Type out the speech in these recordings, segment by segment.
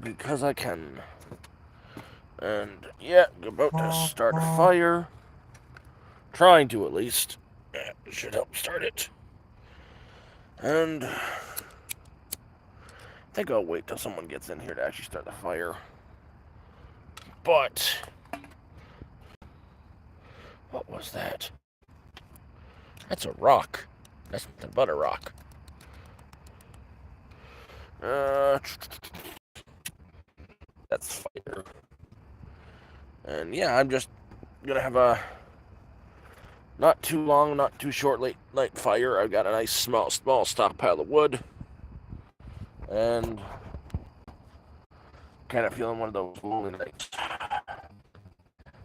because I can. And yeah, about to start a fire. Trying to, at least. Should help start it. And I think I'll wait till someone gets in here to actually start the fire. But what was that? That's a rock. That's nothing but a rock. That's fire. And yeah, I'm just gonna have a not too long, not too short late night fire. I've got a nice small stockpile of wood. And kind of feeling one of those lonely nights.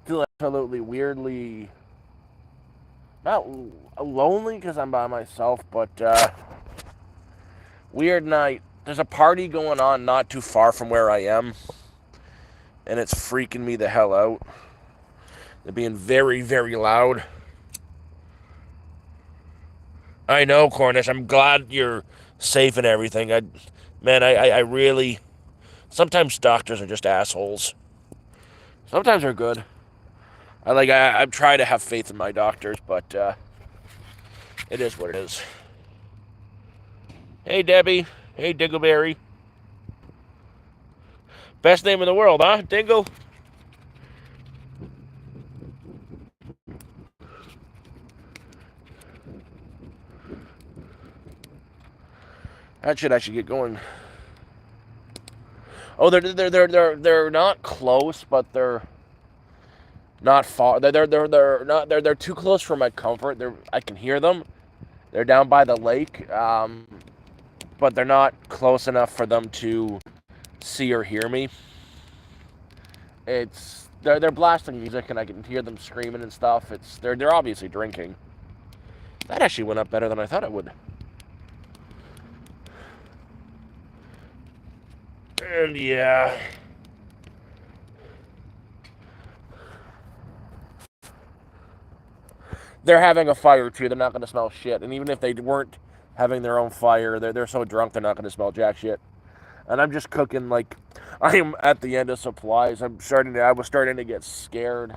Feel absolutely weirdly not lonely because I'm by myself, but weird night. There's a party going on not too far from where I am, and it's freaking me the hell out. They're being very, very loud. I know, Cornish. I'm glad you're safe and everything. I really. Sometimes doctors are just assholes. Sometimes they're good. I try to have faith in my doctors, but it is what it is. Hey, Debbie. Hey, Dingleberry. Best name in the world, huh, Dingle? That should actually get going. Oh, they're not close, but they're not far. They're too close for my comfort. I can hear them. They're down by the lake, but they're not close enough for them to see or hear me. They're blasting music, and I can hear them screaming and stuff. They're obviously drinking. That actually went up better than I thought it would. And yeah. They're having a fire too. They're not going to smell shit. And even if they weren't having their own fire, they're so drunk they're not going to smell jack shit. And I'm just cooking like I am at the end of supplies. I was starting to get scared.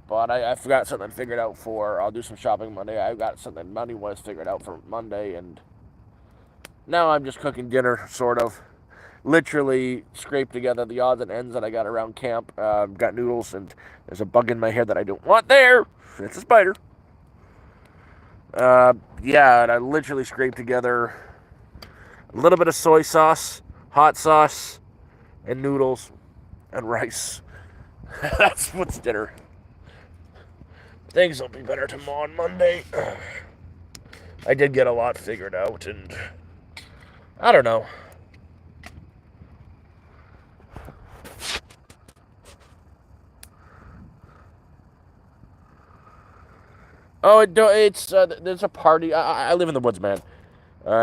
But I've got something figured out I'll do some shopping Monday. I've got something money-wise figured out for Monday. And now I'm just cooking dinner, sort of. Literally scraped together the odds and ends that I got around camp. Got noodles, and there's a bug in my hair that I don't want there. It's a spider. Yeah, and I literally scraped together a little bit of soy sauce, hot sauce, and noodles, and rice. That's what's dinner. Things will be better tomorrow on Monday. I did get a lot figured out, and I don't know. Oh, it's there's a party. I live in the woods, man,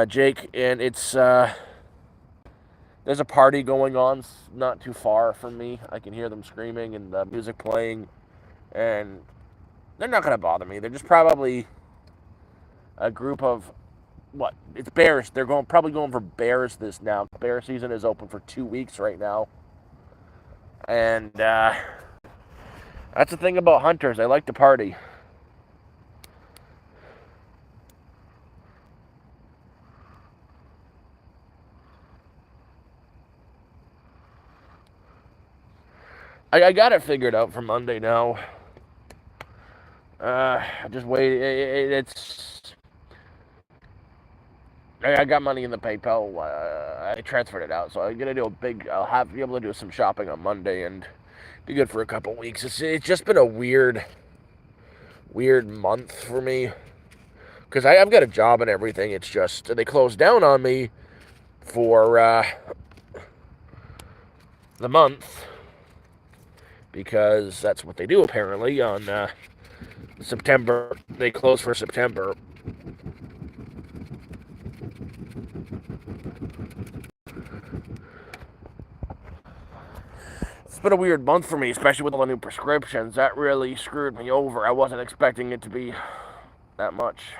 Jake, and there's a party going on not too far from me. I can hear them screaming and the music playing, and they're not gonna bother me. They're just probably a group of what? It's bears. They're probably going for bears this now. Bear season is open for 2 weeks right now, and that's the thing about hunters. They like to party. I got it figured out for Monday now. Just wait. I got money in the PayPal. I transferred it out, so I'm gonna do I'll be able to do some shopping on Monday and be good for a couple weeks. It's just been a weird month for me because I've got a job and everything. It's just they closed down on me for the month because that's what they do apparently on September. They close for September. It's been a weird month for me, especially with all the new prescriptions. That really screwed me over. I wasn't expecting it to be that much.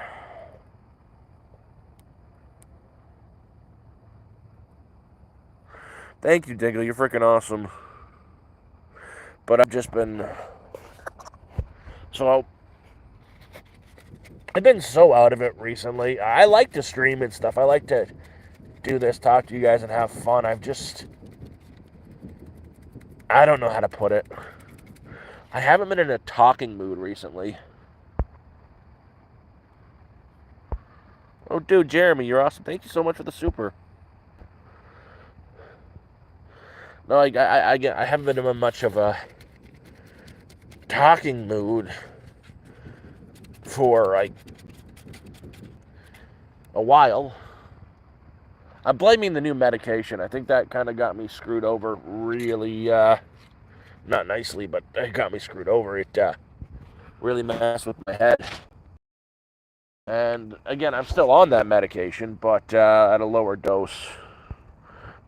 Thank you, Dingle. You're freaking awesome. But I've just been so I've been so out of it recently. I like to stream and stuff. I like to do this, talk to you guys, and have fun. I don't know how to put it. I haven't been in a talking mood recently. Oh, dude, Jeremy, you're awesome. Thank you so much for the super. No, I haven't been in much of a talking mood for, like, a while. I'm blaming the new medication. I think that kind of got me screwed over really, not nicely, but it got me screwed over. It really messed with my head. And again, I'm still on that medication, but at a lower dose.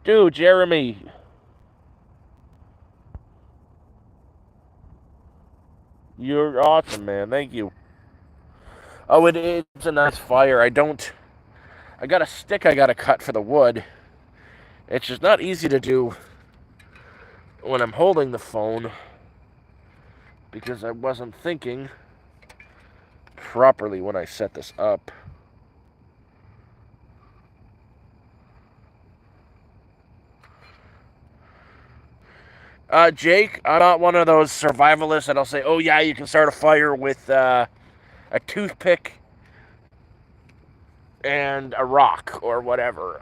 Dude, Jeremy. You're awesome, man. Thank you. Oh, it's a nice fire. I got a stick I got to cut for the wood. It's just not easy to do when I'm holding the phone because I wasn't thinking properly when I set this up. Jake, I'm not one of those survivalists that'll say, oh yeah, you can start a fire with a toothpick and a rock or whatever.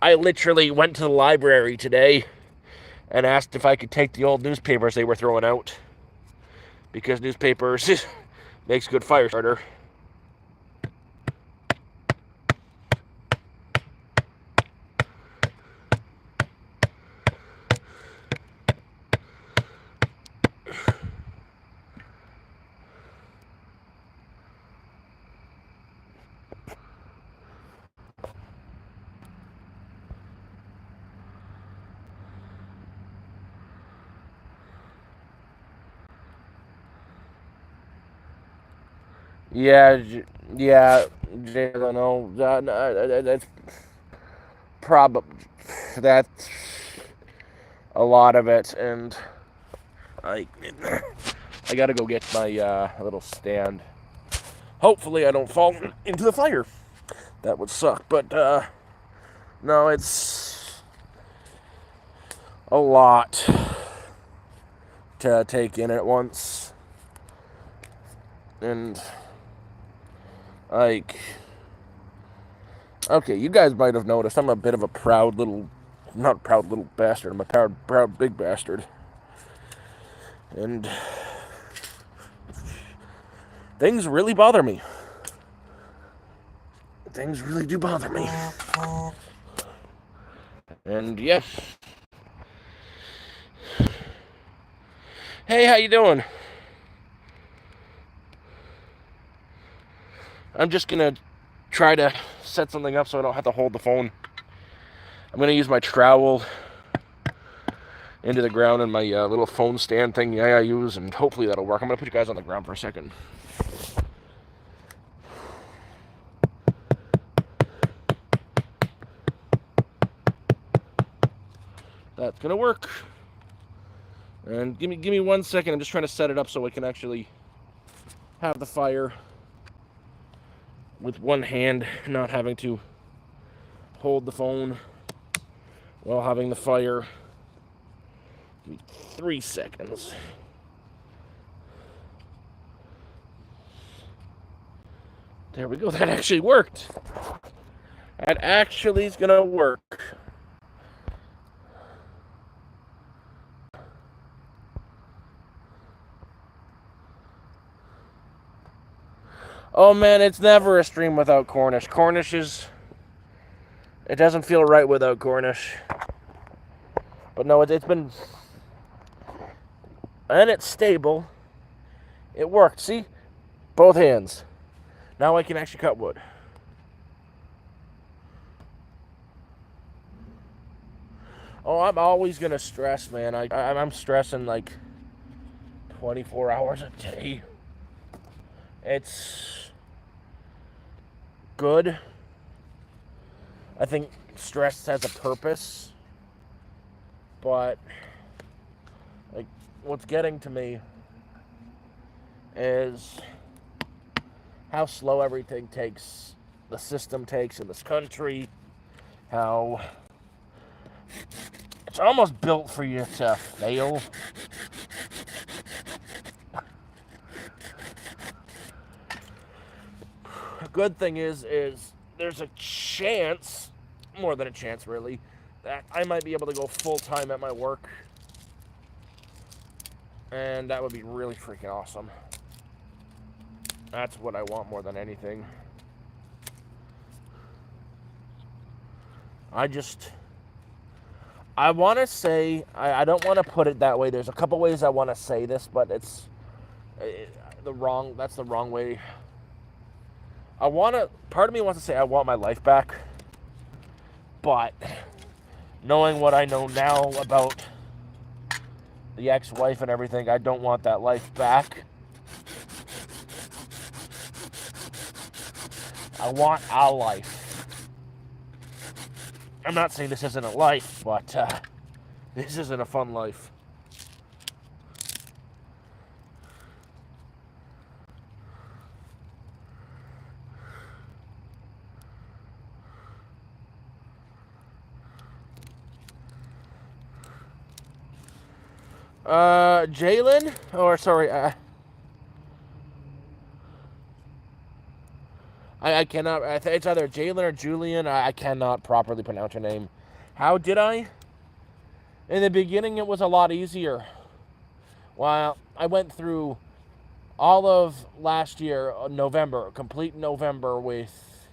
I literally went to the library today and asked if I could take the old newspapers they were throwing out because newspapers makes good fire starter. Yeah, Jalen. No, that's that's a lot of it, and I gotta go get my little stand. Hopefully, I don't fall into the fire. That would suck, but no, it's a lot to take in at once, and like, okay, you guys might have noticed I'm a bit of a not proud little bastard. I'm a proud big bastard, and things really bother me. Things really do bother me, and yes. Hey, how you doing? I'm just gonna try to set something up so I don't have to hold the phone. I'm gonna use my trowel into the ground and my little phone stand thing I use, and hopefully that'll work. I'm gonna put you guys on the ground for a second. That's gonna work. And give me 1 second. I'm just trying to set it up so I can actually have the fire with one hand, not having to hold the phone while having the fire. Give me 3 seconds. There we go. That actually worked. That actually is gonna work. Oh man, it's never a stream without Cornish. Cornish it doesn't feel right without Cornish. But no, it's been, and it's stable. It worked, see? Both hands. Now I can actually cut wood. Oh, I'm always gonna stress, man. I'm stressing like 24 hours a day. It's good. I think stress has a purpose. But like, what's getting to me is how slow everything takes, the system takes in this country, how it's almost built for you to fail. The good thing is there's a chance, more than a chance really, that I might be able to go full-time at my work. And that would be really freaking awesome. That's what I want more than anything. I want to say, I don't want to put it that way. There's a couple ways I want to say this, but that's the wrong way. Part of me wants to say I want my life back, but knowing what I know now about the ex-wife and everything, I don't want that life back. I want our life. I'm not saying this isn't a life, but this isn't a fun life. Jalen? Or, sorry, I cannot, it's either Jalen or Julian. I cannot properly pronounce your name. How did I? In the beginning, it was a lot easier. Well, I went through all of last year, November, complete November with...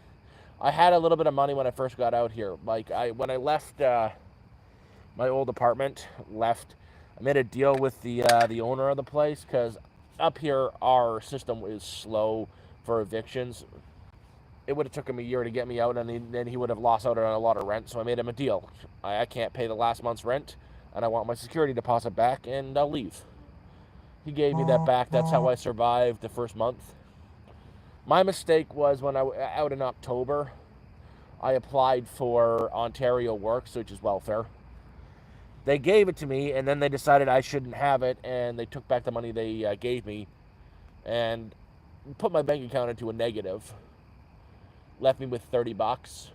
I had a little bit of money when I first got out here. Like, when I left my old apartment, I made a deal with the owner of the place, because up here, our system is slow for evictions. It would have taken me a year to get me out, and then he would have lost out on a lot of rent, so I made him a deal. I can't pay the last month's rent, and I want my security deposit back, and I'll leave. He gave me that back. That's how I survived the first month. My mistake was when out in October, I applied for Ontario Works, which is welfare. They gave it to me, and then they decided I shouldn't have it, and they took back the money they gave me, and put my bank account into a negative. Left me with 30 bucks.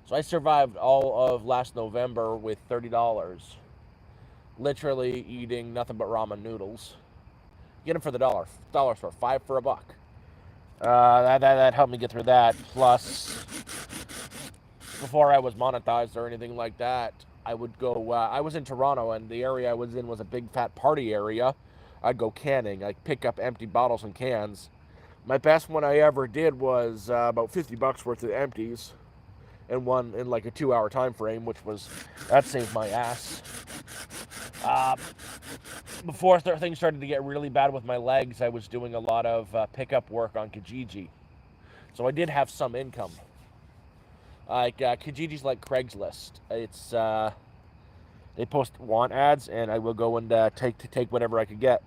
So I survived all of last November with $30. Literally eating nothing but ramen noodles. Get them for the dollar store, $5 for a buck. That helped me get through that. Plus, before I was monetized or anything like that, I would go, I was in Toronto, and the area I was in was a big fat party area. I'd go canning. I'd pick up empty bottles and cans. My best one I ever did was about 50 bucks worth of empties, and one in like a 2-hour time frame, that saved my ass. Before things started to get really bad with my legs, I was doing a lot of pickup work on Kijiji, so I did have some income. Like Kijiji's like Craigslist. It's they post want ads, and I will go and take whatever I could get.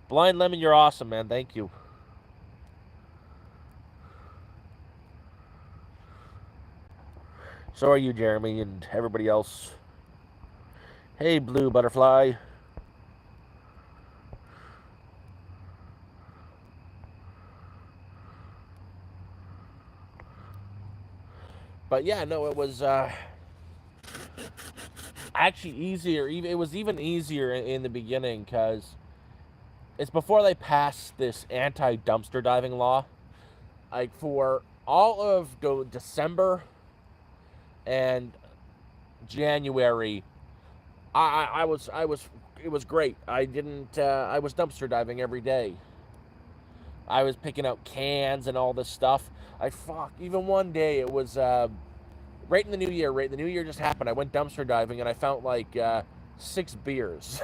Blind Lemon, you're awesome, man. Thank you. So are you, Jeremy, and everybody else. Hey, Blue Butterfly. But yeah, no, it was actually easier. It was even easier in the beginning, because it's before they passed this anti-dumpster diving law. Like, for all of December and January, it was great. I was dumpster diving every day. I was picking out cans and all this stuff. Even one day, it was right in the new year. Right, the new year just happened. I went dumpster diving, and I found like 6 beers.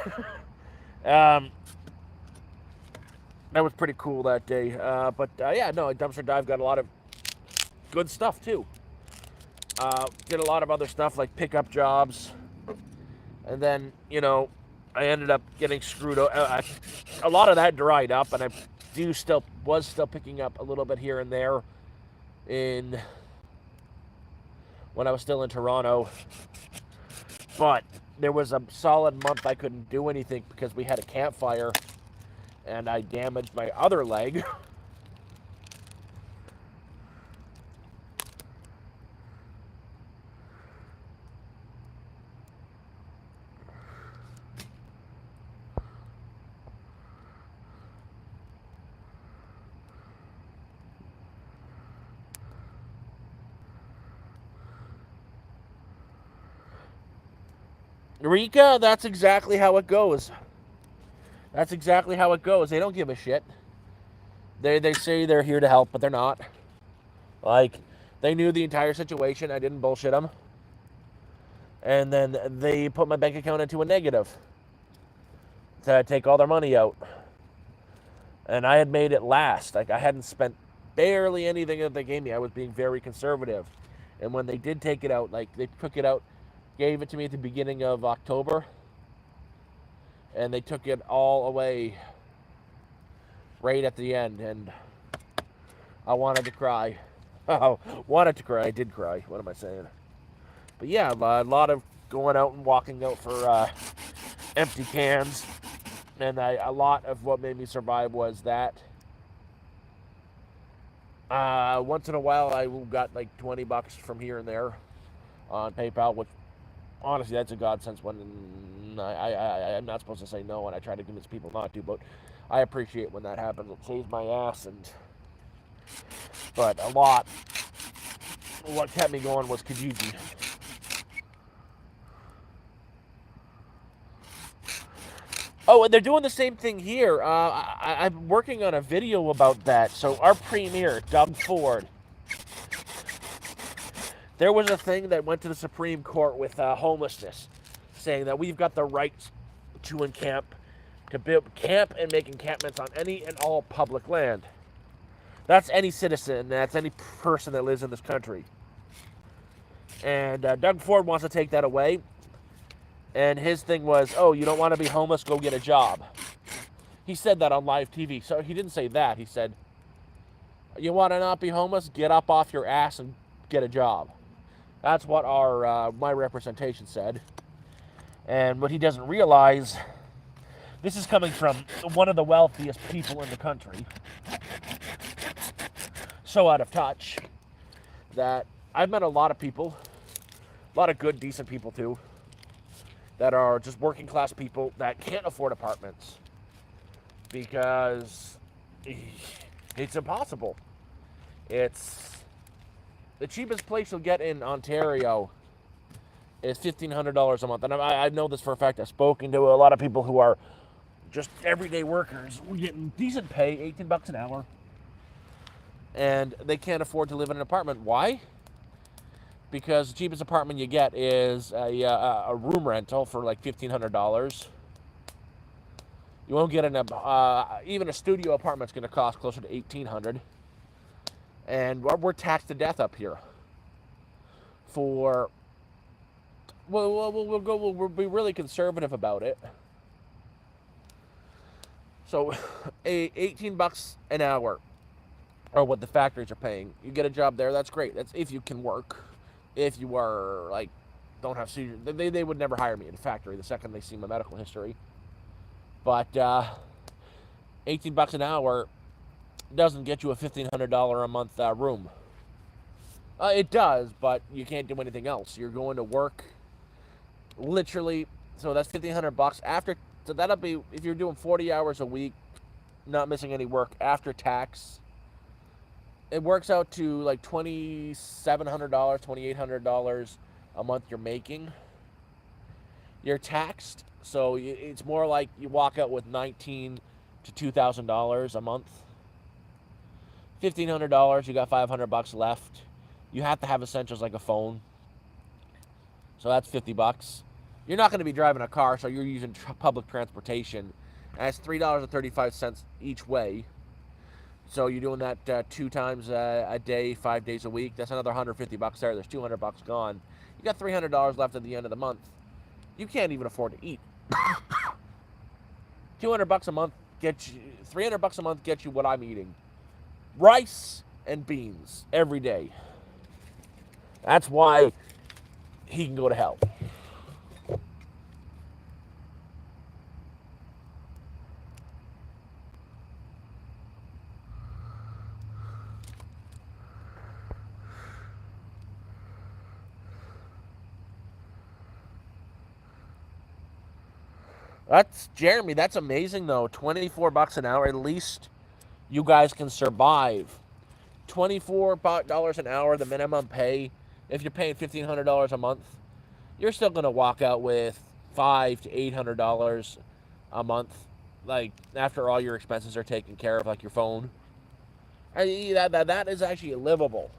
That was pretty cool that day. But yeah, no, dumpster dive got a lot of good stuff too. Did a lot of other stuff like pickup jobs, and then I ended up getting screwed. A lot of that dried up, and I was still picking up a little bit here and there in when I was still in Toronto. But there was a solid month I couldn't do anything because we had a campfire and I damaged my other leg. Rika, that's exactly how it goes. That's exactly how it goes. They don't give a shit. They say they're here to help, but they're not. Like, they knew the entire situation. I didn't bullshit them. And then they put my bank account into a negative to take all their money out. And I had made it last. Like, I hadn't spent barely anything that they gave me. I was being very conservative. And when they did take it out, like, they took it out, gave it to me at the beginning of October, and they took it all away right at the end, and I wanted to cry. Oh, wanted to cry. I did cry. What am I saying? But yeah, a lot of going out and walking out for empty cans, and a lot of what made me survive was that. Once in a while, I got like $20 from here and there on PayPal, which honestly, that's a godsend when I'm not supposed to say no, and I try to convince people not to, but I appreciate when that happens. It saves my ass, but a lot. What kept me going was Kijiji. Oh, and they're doing the same thing here. I'm working on a video about that. So our premier, Doug Ford, there was a thing that went to the Supreme Court with homelessness, saying that we've got the right to encamp, to build camp and make encampments on any and all public land. That's any citizen, that's any person that lives in this country. And Doug Ford wants to take that away. And his thing was, oh, you don't want to be homeless, go get a job. He said that on live TV. So he didn't say that. He said, you want to not be homeless? Get up off your ass and get a job. That's what my representation said. And what he doesn't realize, this is coming from one of the wealthiest people in the country. So out of touch that I've met a lot of people, a lot of good, decent people too, that are just working class people that can't afford apartments because it's impossible. It's the cheapest place you'll get in Ontario is $1,500 a month. And I know this for a fact. I've spoken to a lot of people who are just everyday workers. We're getting decent pay, $18 an hour. And they can't afford to live in an apartment. Why? Because the cheapest apartment you get is a room rental for like $1,500. You won't get even a studio apartment's going to cost closer to $1,800. And we're taxed to death up here. We'll be really conservative about it. So, $18 an hour, or what the factories are paying. You get a job there, that's great. That's if you can work. If you are, like, don't have seizures, they would never hire me in a factory the second they see my medical history. But $18 an hour doesn't get you a $1,500 a month room. It does, but you can't do anything else. You're going to work, literally. So that's $1,500 after. So that'll be if you're doing 40 hours a week, not missing any work after tax. It works out to like $2,700, $2,800 a month you're making. You're taxed, so it's more like you walk out with $1,900 to $2,000 a month. $1,500, you got $500 left. You have to have essentials like a phone, so that's $50. You're not going to be driving a car, so you're using public transportation. And it's $3.35 each way. So you're doing that 2 times a day, 5 days a week. That's another $150 there. There's $200 gone. You got $300 left at the end of the month. You can't even afford to eat. $200 a month gets you. $300 a month gets you what I'm eating: rice and beans every day. That's why he can go to hell. That's Jeremy. That's amazing though. $24 an hour. At least you guys can survive. $24 an hour, the minimum pay. If you're paying $1,500 a month, you're still gonna walk out with $500 to $800 a month. Like after all your expenses are taken care of, like your phone. That is actually livable.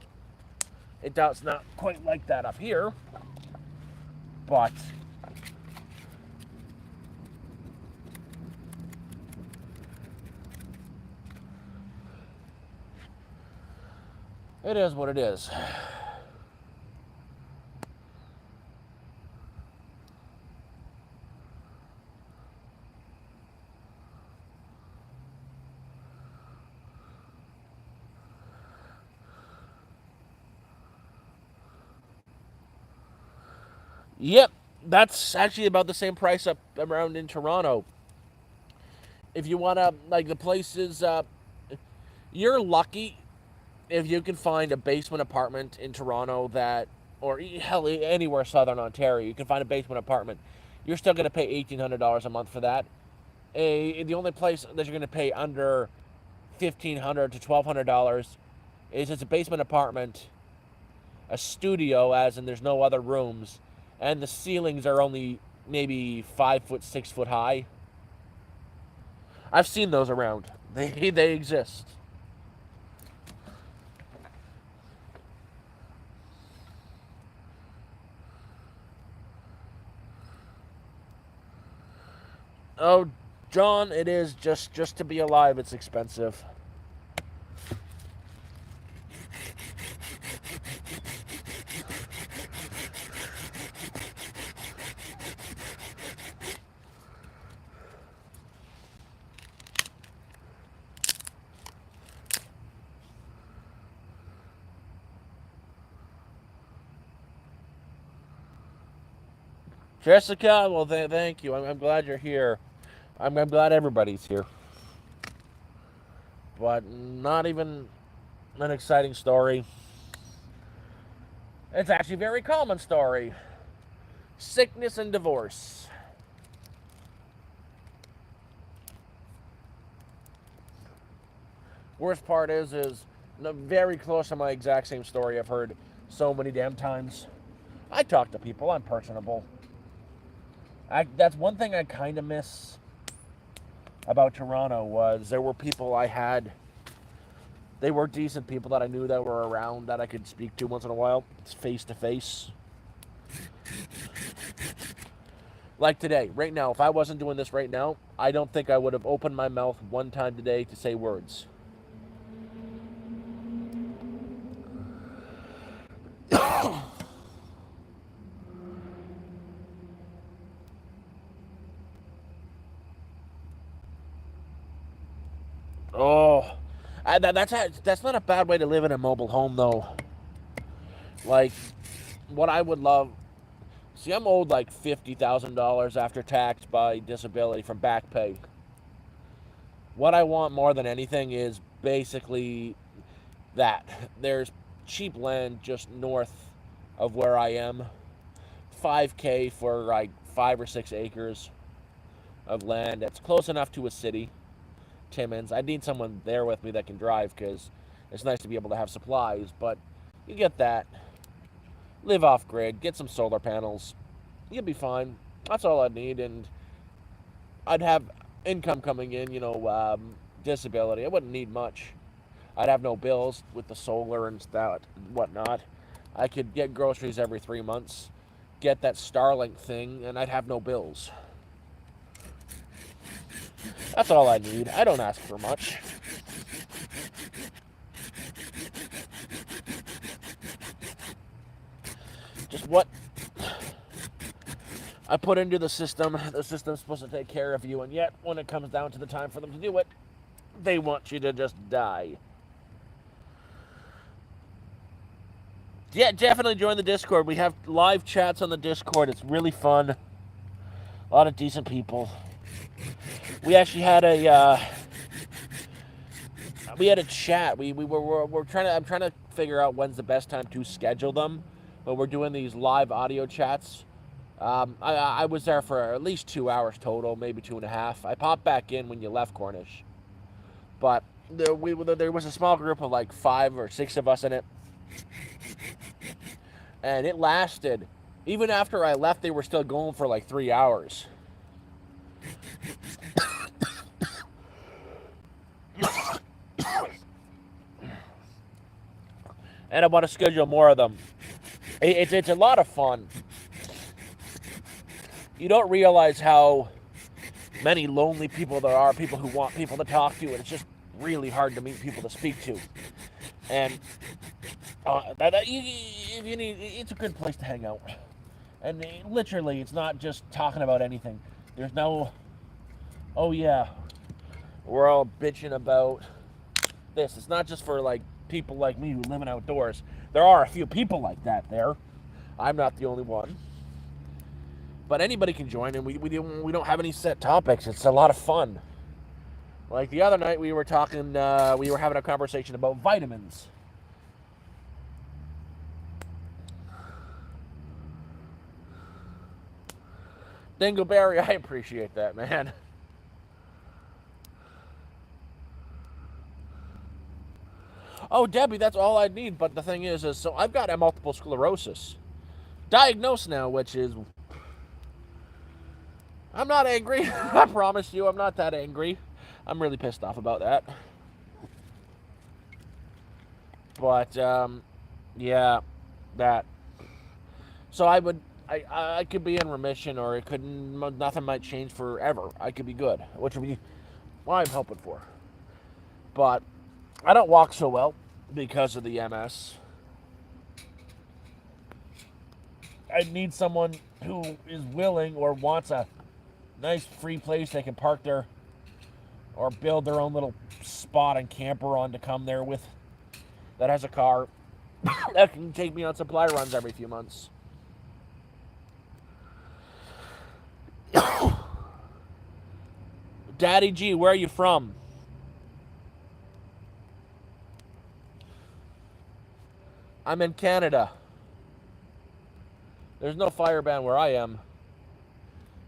It does not quite like that up here, but it is what it is. Yep, that's actually about the same price up around in Toronto. If you want to, like the places, you're lucky if you can find a basement apartment in Toronto that, or hell, anywhere southern Ontario, you can find a basement apartment. You're still going to pay $1,800 a month for that. The only place that you're going to pay under $1,500 to $1,200 is it's a basement apartment, a studio, as in there's no other rooms, and the ceilings are only maybe 5 foot, 6 foot high. I've seen those around. They exist. Oh, John, it is just to be alive. It's expensive. Jessica, well, thank you. I'm glad you're here. I'm glad everybody's here. But not even an exciting story. It's actually a very common story. Sickness and divorce. Worst part is very close to my exact same story I've heard so many damn times. I talk to people. I'm personable. That's one thing I kind of miss about Toronto was there were people I had. They were decent people that I knew that were around that I could speak to once in a while. It's face to face. Like today, right now, if I wasn't doing this right now, I don't think I would have opened my mouth one time today to say words. Oh, that's not a bad way to live in a mobile home though. Like, what I would love. See, I'm owed like $50,000 after tax by disability from back pay. What I want more than anything is basically that. There's cheap land just north of where I am. 5K for like 5 or 6 acres of land that's close enough to a city. Timmins. I need someone there with me that can drive because it's nice to be able to have supplies, but you get that. Live off grid, get some solar panels. You'll be fine. That's all I'd need, and I'd have income coming in, disability. I wouldn't need much. I'd have no bills with the solar and that whatnot. I could get groceries every 3 months, get that Starlink thing, and I'd have no bills. That's all I need. I don't ask for much. Just what I put into the system's supposed to take care of you, and yet when it comes down to the time for them to do it, they want you to just die. Yeah, definitely join the Discord. We have live chats on the Discord. It's really fun. A lot of decent people. We actually had a chat. We're trying to I'm trying to figure out when's the best time to schedule them, but we're doing these live audio chats. I was there for at least 2 hours total, maybe 2.5. I popped back in when you left, Cornish, but there was a small group of like 5 or 6 of us in it, and it lasted. Even after I left, they were still going for like 3 hours. And I want to schedule more of them. It's a lot of fun. You don't realize how many lonely people there are, people who want people to talk to, and it's just really hard to meet people to speak to. And you need, it's a good place to hang out. And literally, it's not just talking about anything. There's no, oh yeah, we're all bitching about this. It's not just for like people like me who live in outdoors. There are a few people like that there. I'm not the only one. But anybody can join, and we don't have any set topics. It's a lot of fun. Like the other night, we were talking, we were having a conversation about vitamins. Dingleberry, I appreciate that, man. Oh, Debbie, that's all I need. But the thing is so I've got multiple sclerosis. Diagnosed now, which is... I'm not angry. I promise you, I'm not that angry. I'm really pissed off about that. But, yeah, that. So I could be in remission, or it could, nothing might change forever. I could be good, which would be what I'm hoping for. But I don't walk so well because of the MS. I need someone who is willing or wants a nice free place they can park their or build their own little spot and camper on to come there with, that has a car that can take me on supply runs every few months. Daddy G, where are you from? I'm in Canada. There's no fire ban where I am.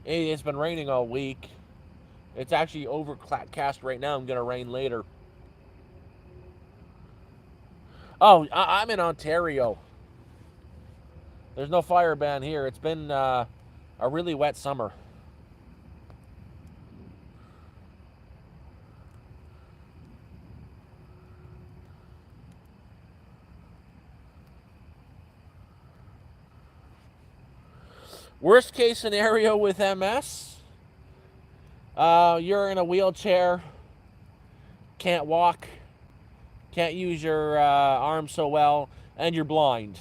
It's been raining all week. It's actually overcast right now. I'm going to rain later. Oh, I'm in Ontario. There's no fire ban here. It's been a really wet summer. Worst case scenario with MS, you're in a wheelchair, can't walk, can't use your arms so well, and you're blind.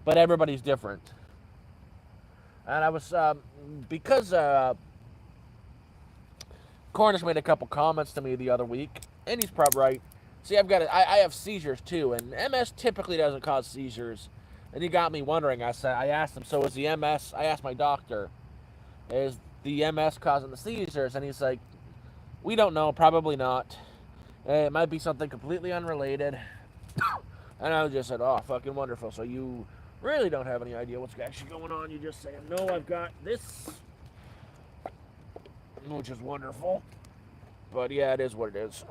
But everybody's different. And I was, because Cornish made a couple comments to me the other week, and he's probably right. See, I have seizures too, and MS typically doesn't cause seizures. And he got me wondering. I asked him, so is the MS? I asked my doctor, is the MS causing the seizures? And he's like, we don't know, probably not. It might be something completely unrelated. And I just said, oh, fucking wonderful. So you really don't have any idea what's actually going on. You just say, no, I've got this, which is wonderful. But yeah, it is what it is.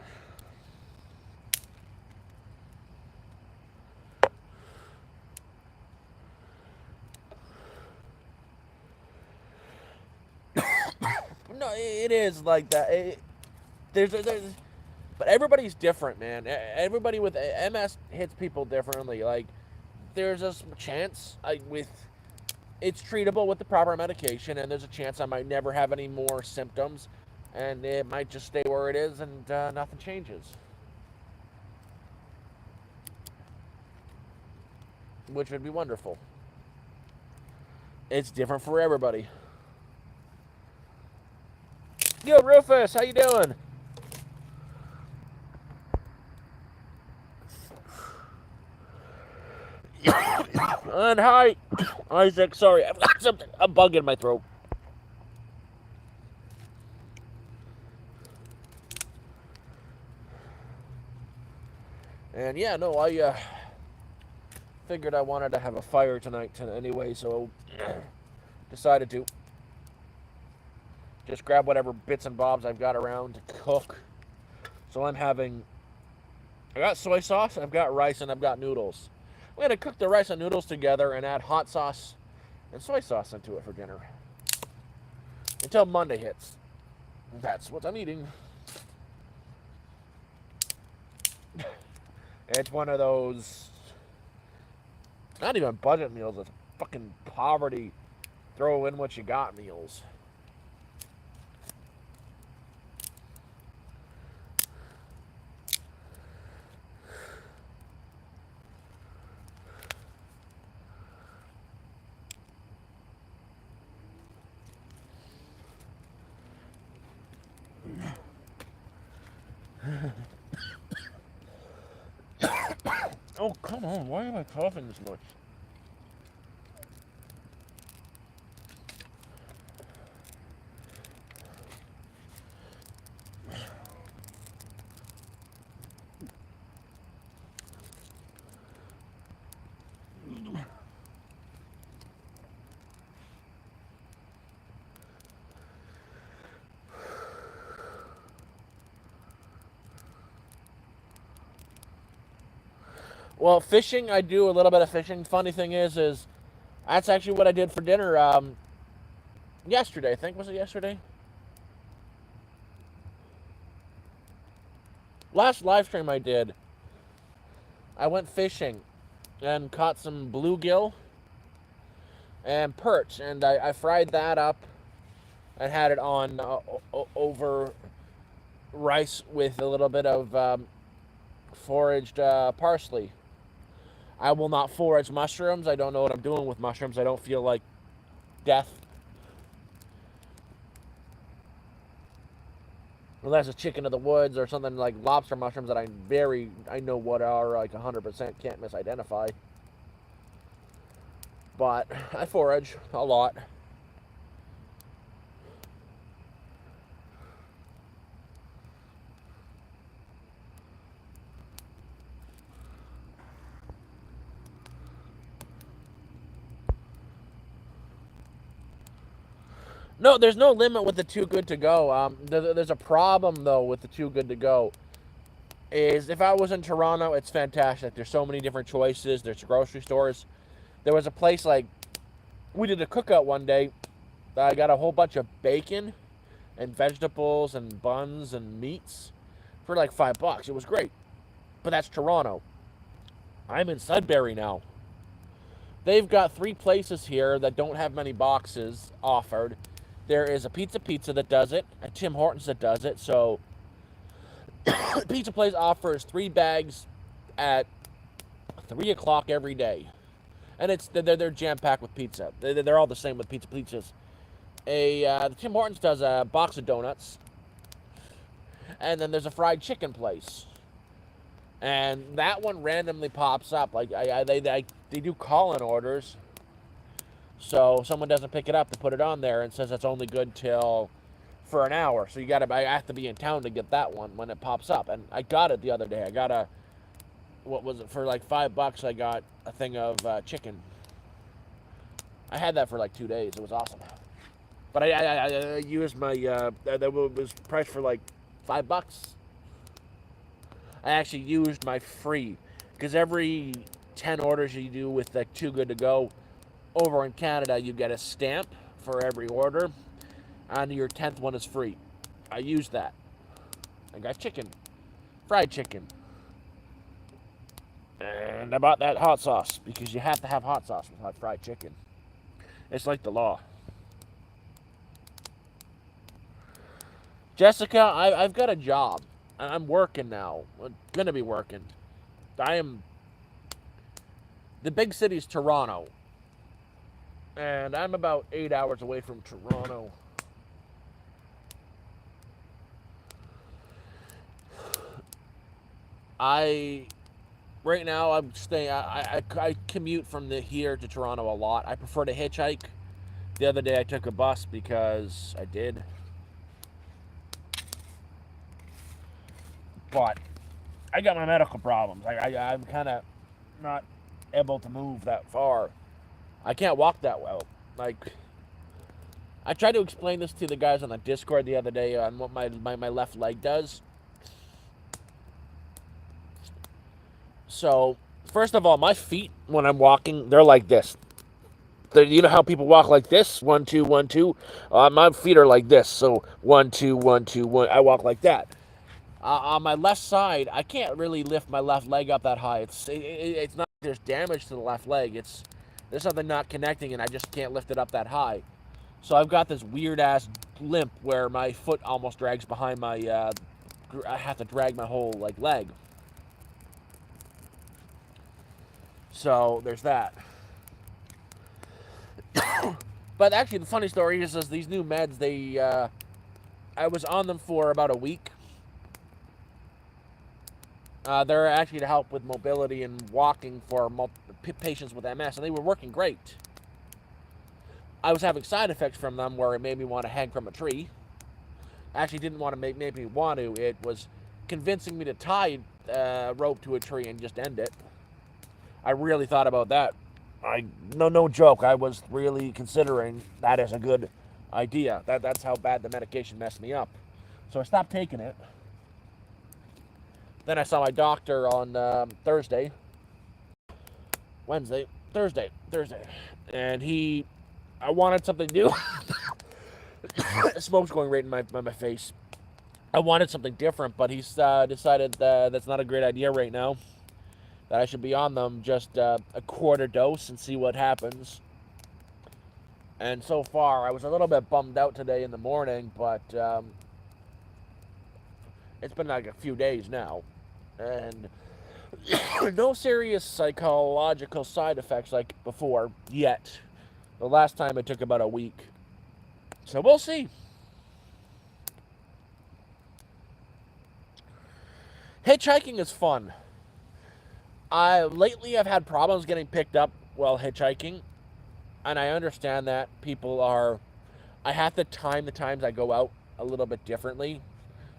No, it is like that. There's, but everybody's different, man. Everybody with MS hits people differently. Like, there's a chance it's treatable with the proper medication, and there's a chance I might never have any more symptoms, and it might just stay where it is, and nothing changes. Which would be wonderful. It's different for everybody. Yo, Rufus, how you doing? And hi, Isaac. Sorry, I've got something, a bug in my throat. And yeah, no, I figured I wanted to have a fire tonight anyway, so decided to just grab whatever bits and bobs I've got around to cook. So I got soy sauce, I've got rice, and I've got noodles. I'm going to cook the rice and noodles together and add hot sauce and soy sauce into it for dinner. Until Monday hits. That's what I'm eating. It's one of those, not even budget meals, it's fucking poverty, throw in what you got meals. Oh, come on. Why am I coughing this much? Well, fishing, I do a little bit of fishing. Funny thing is that's actually what I did for dinner yesterday. I think, was it yesterday? Last live stream I did, I went fishing and caught some bluegill and perch, and I fried that up and had it on over rice with a little bit of foraged parsley. I will not forage mushrooms. I don't know what I'm doing with mushrooms. I don't feel like death. Unless it's chicken of the woods or something like lobster mushrooms that I know what are, like 100% can't misidentify. But I forage a lot. No, there's no limit with the Too Good to Go. There's a problem though with the Too Good to Go. Is if I was in Toronto, it's fantastic. There's so many different choices. There's grocery stores. There was a place like we did a cookout one day. I got a whole bunch of bacon and vegetables and buns and meats for like $5. It was great. But that's Toronto. I'm in Sudbury now. They've got 3 places here that don't have many boxes offered. There is a Pizza that does it, a Tim Hortons that does it. So, Pizza Place offers 3 bags at 3 o'clock every day, and they're jam packed with pizza. They're all the same with pizzas. The Tim Hortons does a box of donuts, and then there's a fried chicken place, and that one randomly pops up. Like they do call-in orders. So someone doesn't pick it up to put it on there and says it's only good till for an hour. So I have to be in town to get that one when it pops up. And I got it the other day. I got what was it, for like $5? I got a thing of chicken. I had that for like 2 days. It was awesome. But I used my that was priced for like $5. I actually used my free, because every 10 orders you do with like Too Good to Go. Over in Canada, you get a stamp for every order, and your 10th one is free. I used that. I got chicken, fried chicken, and I bought that hot sauce because you have to have hot sauce with fried chicken. It's like the law. Jessica, I've got a job. I'm working now. I'm gonna be working. The big city's Toronto. And I'm about 8 hours away from Toronto. Right now, I'm staying. I commute from here to Toronto a lot. I prefer to hitchhike. The other day, I took a bus because I did. But I got my medical problems. I'm kind of not able to move that far. I can't walk that well. Like, I tried to explain this to the guys on the Discord the other day on what my left leg does. So, first of all, my feet, when I'm walking, they're like this. You know how people walk like this? 1, 2, 1, 2. My feet are like this. So 1, 2, 1, 2, 1. I walk like that. On my left side, I can't really lift my left leg up that high. It's not there's damage to the left leg. There's something not connecting, and I just can't lift it up that high. So I've got this weird ass limp where my foot almost drags behind my. I have to drag my whole leg. So there's that. But actually, the funny story is these new meds. I was on them for about a week. They're actually to help with mobility and walking for patients with MS, and they were working great. I was having side effects from them where it made me want to hang from a tree. Actually, didn't want to make me want to. It was convincing me to tie a rope to a tree and just end it. I really thought about that. No joke. I was really considering that as a good idea. That's how bad the medication messed me up. So I stopped taking it. Then I saw my doctor on Thursday, Thursday, and I wanted something new. Smoke's going right in my face. I wanted something different, but he's decided that's not a great idea right now. That I should be on them just a quarter dose and see what happens. And so far, I was a little bit bummed out today in the morning, but it's been like a few days now. And no serious psychological side effects like before yet. The last time it took about a week. So we'll see. Hitchhiking is fun. Lately I've had problems getting picked up while hitchhiking, and I understand that I have to time the times I go out a little bit differently.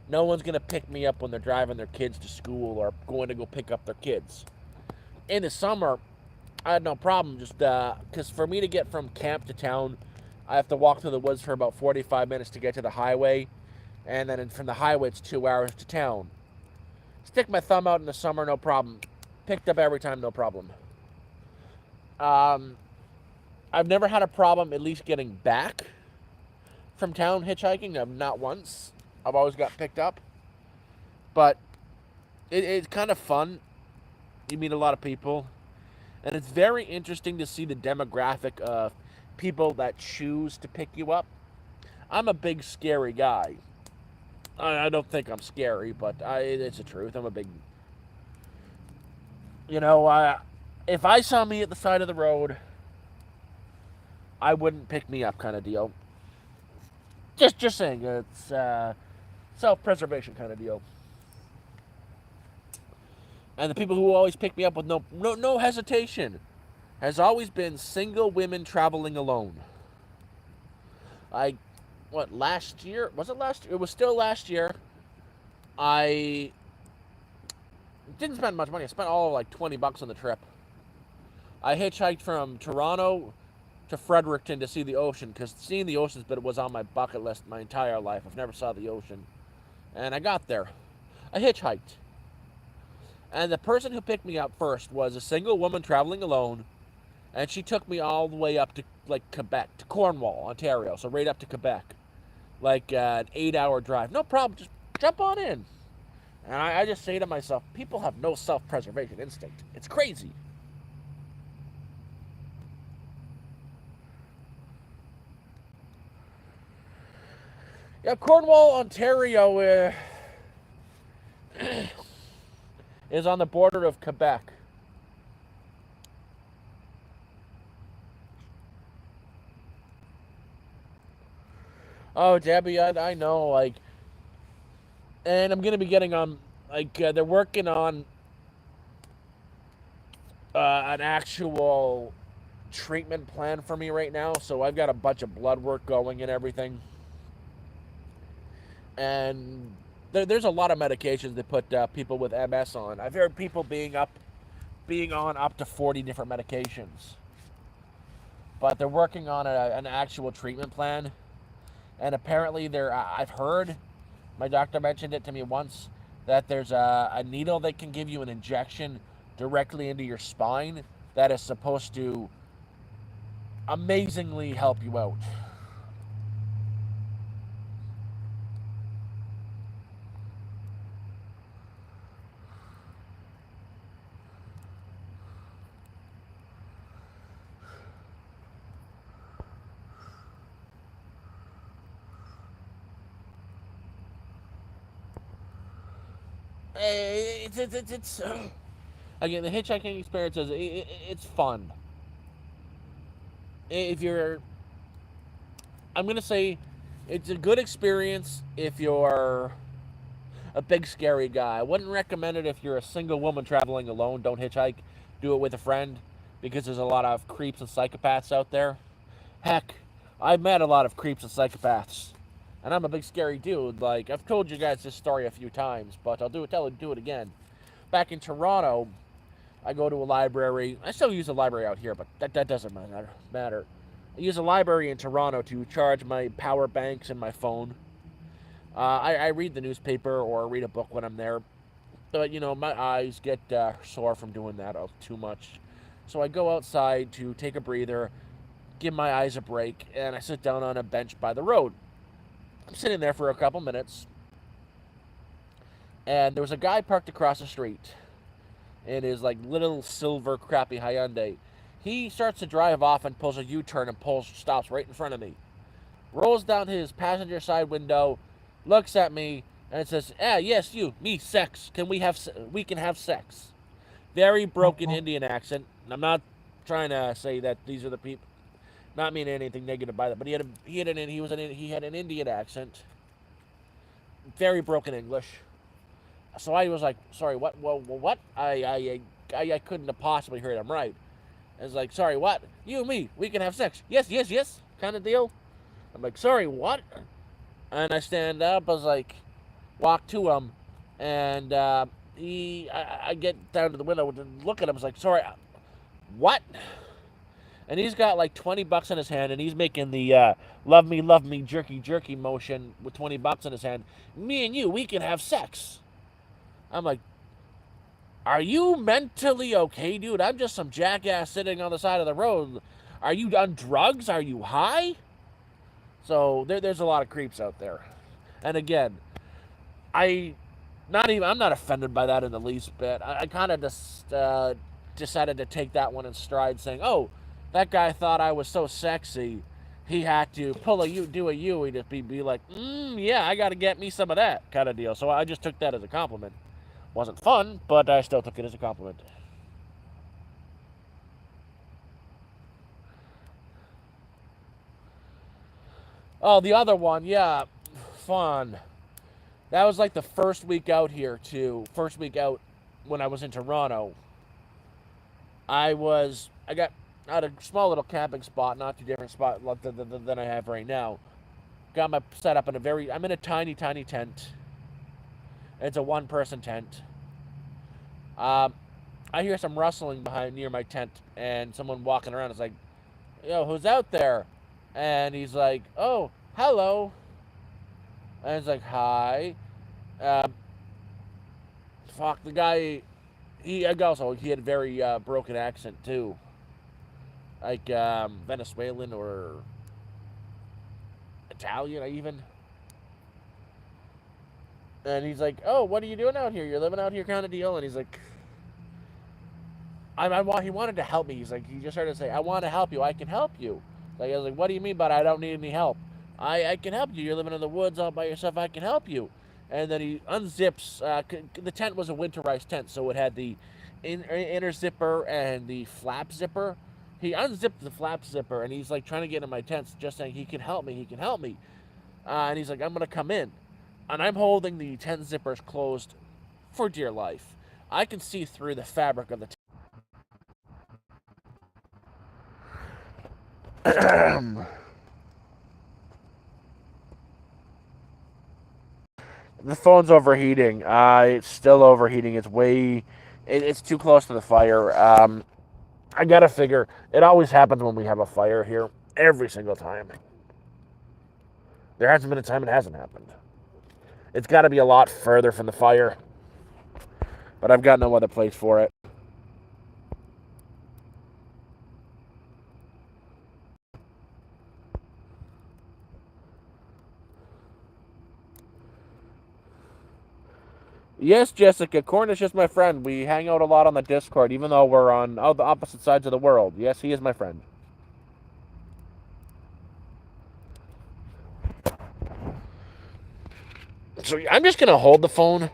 No one's going to pick me up when they're driving their kids to school or going to go pick up their kids. In the summer, I had no problem just because for me to get from camp to town, I have to walk through the woods for about 45 minutes to get to the highway, and then from the highway it's 2 hours to town. Stick my thumb out in the summer, no problem. Picked up every time, no problem. I've never had a problem at least getting back from town hitchhiking. Not once. I've always got picked up. But it's kind of fun. You meet a lot of people. And it's very interesting to see the demographic of people that choose to pick you up. I'm a big, scary guy. I don't think I'm scary, but it's the truth. I'm a big... if I saw me at the side of the road, I wouldn't pick me up kind of deal. Just saying, it's self-preservation kind of deal. And the people who always pick me up with no hesitation has always been single women traveling alone. Last year? Was it last year? It was still last year. I didn't spend much money. I spent all like $20 on the trip. I hitchhiked from Toronto to Fredericton to see the ocean, because seeing the ocean was on my bucket list my entire life. I've never saw the ocean. And I got there. I hitchhiked. And the person who picked me up first was a single woman traveling alone, and she took me all the way up to Quebec, to Cornwall, Ontario, so right up to Quebec. An 8-hour drive. No problem, just jump on in. And I just say to myself, people have no self-preservation instinct. It's crazy. Yeah, Cornwall, Ontario is on the border of Quebec. Oh, Debbie, I know, and I'm going to be getting on, they're working on an actual treatment plan for me right now. So I've got a bunch of blood work going and everything. And there's a lot of medications they put people with MS on. I've heard people being on up to 40 different medications. But they're working on an actual treatment plan. And apparently I've heard, my doctor mentioned it to me once, that there's a needle that can give you an injection directly into your spine that is supposed to amazingly help you out. It's again, the hitchhiking experience is it's fun. If you're, I'm gonna say, it's a good experience if you're a big scary guy. I wouldn't recommend it if you're a single woman traveling alone. Don't hitchhike. Do it with a friend because there's a lot of creeps and psychopaths out there. Heck, I've met a lot of creeps and psychopaths, and I'm a big scary dude. Like I've told you guys this story a few times, but I'll do it again. Back in Toronto, I go to a library. I still use a library out here, but that doesn't matter. I use a library in Toronto to charge my power banks and my phone. I read the newspaper or read a book when I'm there, but my eyes get sore from doing that too much. So I go outside to take a breather, give my eyes a break, and I sit down on a bench by the road. I'm sitting there for a couple minutes, and there was a guy parked across the street in his like little silver crappy Hyundai. He starts to drive off and pulls a U-turn and stops right in front of me. Rolls down his passenger side window, looks at me, and says, yes, you, me, sex. We can have sex. Very broken Indian accent. I'm not trying to say that these are the people, not meaning anything negative by that, but he had an Indian accent. Very broken English. So I was like, sorry, what? Well, what? I couldn't have possibly heard him right. I was like, sorry, what? You and me, we can have sex. Yes, kind of deal. I'm like, sorry, what? And I stand up, I was like, walk to him, and I get down to the window to look at him. I was like, sorry, what? And he's got like $20 in his hand, and he's making the love me, jerky motion with $20 in his hand. Me and you, we can have sex. I'm like, are you mentally okay, dude? I'm just some jackass sitting on the side of the road. Are you on drugs? Are you high? So there's a lot of creeps out there. And again, I'm not offended by that in the least bit. I kind of just decided to take that one in stride, saying, oh, that guy thought I was so sexy, he had to do a Yui to be like, yeah, I got to get me some of that kind of deal. So I just took that as a compliment. Wasn't fun, but I still took it as a compliment. Oh, the other one, yeah, fun. That was like the first week out here, too. First week out when I was in Toronto. I got at a small little camping spot, not too different spot than I have right now. Got my set up I'm in a tiny tent. It's a one-person tent. I hear some rustling near my tent, and someone walking around is like, yo, who's out there? And he's like, oh, hello. And it's like, hi. Fuck, the guy, he had a very broken accent, too. Like, Venezuelan or Italian, even. And he's like, oh, what are you doing out here? You're living out here kind of deal? And he's like, he wanted to help me. He just started to say, I want to help you. I can help you. Like, I was like, what do you mean by I don't need any help? I can help you. You're living in the woods all by yourself. I can help you. And then he unzips. The tent was a winterized tent, so it had the inner zipper and the flap zipper. He unzipped the flap zipper, and he's like trying to get in my tent, just saying he can help me. He can help me. And he's like, I'm gonna come in, and I'm holding the tent zippers closed for dear life. I can see through the fabric of the tent. The phone's overheating. It's still overheating. It's too close to the fire. I gotta figure. It always happens when we have a fire here. Every single time. There hasn't been a time it hasn't happened. It's got to be a lot further from the fire. But I've got no other place for it. Yes, Jessica, Cornish is my friend. We hang out a lot on the Discord, even though we're on the opposite sides of the world. Yes, he is my friend. So I'm just going to hold the phone.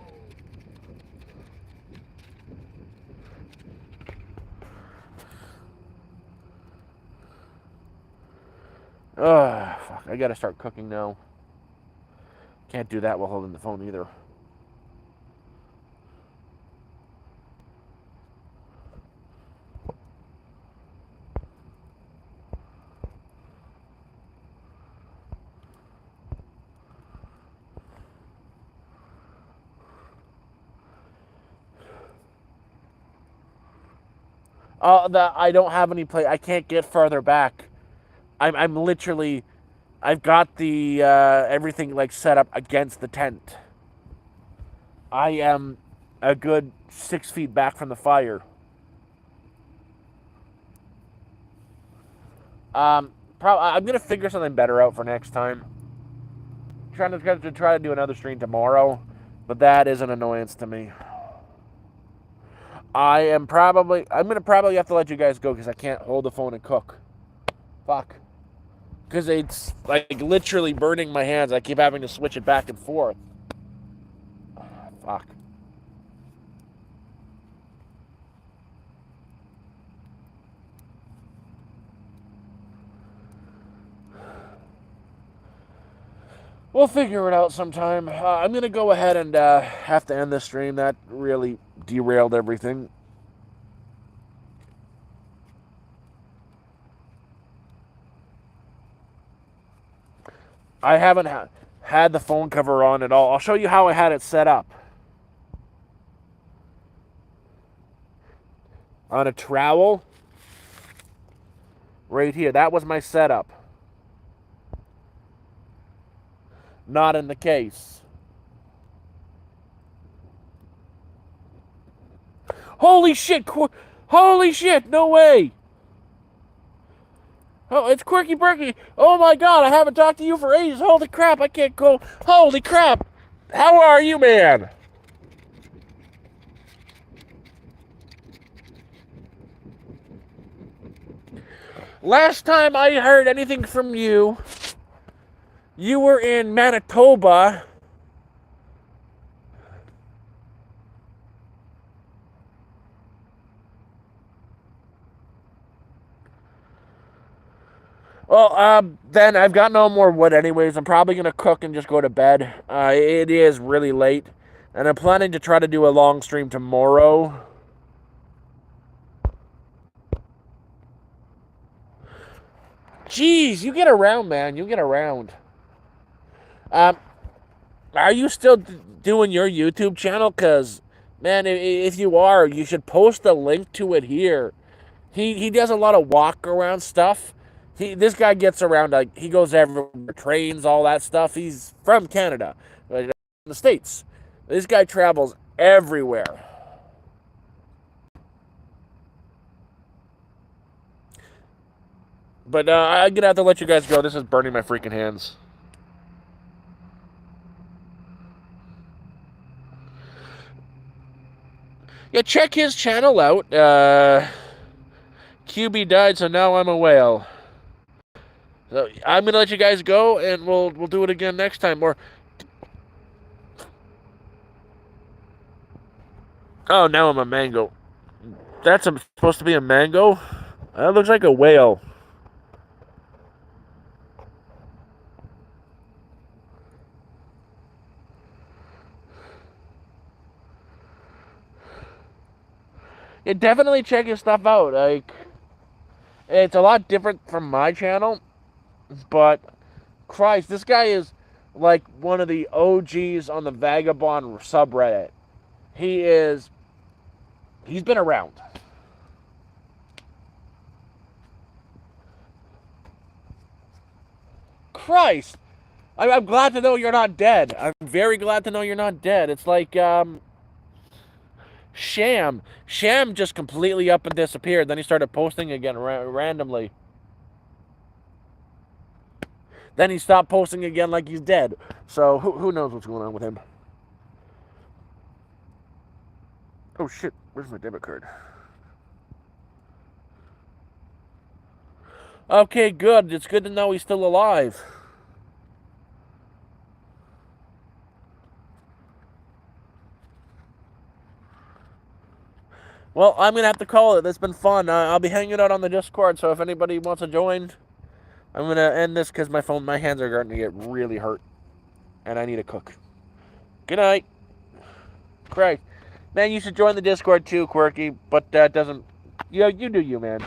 Fuck. I got to start cooking now. Can't do that while holding the phone either. I don't have any play. I can't get further back. I'm literally, I've got the everything like set up against the tent. I am a good 6 feet back from the fire. I'm gonna figure something better out for next time. Trying to try to do another stream tomorrow, but that is an annoyance to me. I'm gonna probably have to let you guys go because I can't hold the phone and cook. Fuck. Because it's like literally burning my hands. I keep having to switch it back and forth. Fuck. We'll figure it out sometime. I'm going to go ahead and have to end this stream. That really derailed everything. I haven't had the phone cover on at all. I'll show you how I had it set up. On a trowel. Right here. That was my setup. Not in the case. Holy shit! Holy shit! No way! Oh, it's Quirky Perky. Oh my god, I haven't talked to you for ages. Holy crap, I can't go. Holy crap! How are you, man? Last time I heard anything from you, you were in Manitoba. Well, then I've got no more wood anyways. I'm probably going to cook and just go to bed. It is really late. And I'm planning to try to do a long stream tomorrow. Jeez, you get around, man. You get around. Are you still doing your YouTube channel? Because, man, if you are, you should post a link to it here. He does a lot of walk around stuff. This guy gets around, like, he goes everywhere, trains, all that stuff. He's from Canada, in the States. This guy travels everywhere. But I'm going to have to let you guys go. This is burning my freaking hands. Yeah, check his channel out. QB died, so now I'm a whale. So I'm gonna let you guys go, and we'll do it again next time. Oh, now I'm a mango. That's supposed to be a mango. That looks like a whale. Yeah, definitely check his stuff out. Like, It's a lot different from my channel, but Christ, this guy is like one of the OGs on the Vagabond subreddit. He's been around. Christ, I'm glad to know you're not dead. I'm very glad to know you're not dead. It's like, Sham. Sham just completely up and disappeared. Then he started posting again randomly. Then he stopped posting again like he's dead. So who knows what's going on with him. Oh shit, where's my debit card? Okay, good. It's good to know he's still alive. Well, I'm going to have to call it. It's been fun. I'll be hanging out on the Discord, so if anybody wants to join, I'm going to end this because my hands are starting to get really hurt. And I need to cook. Good night. Craig. Man, you should join the Discord too, Quirky, but that doesn't... You do you, man.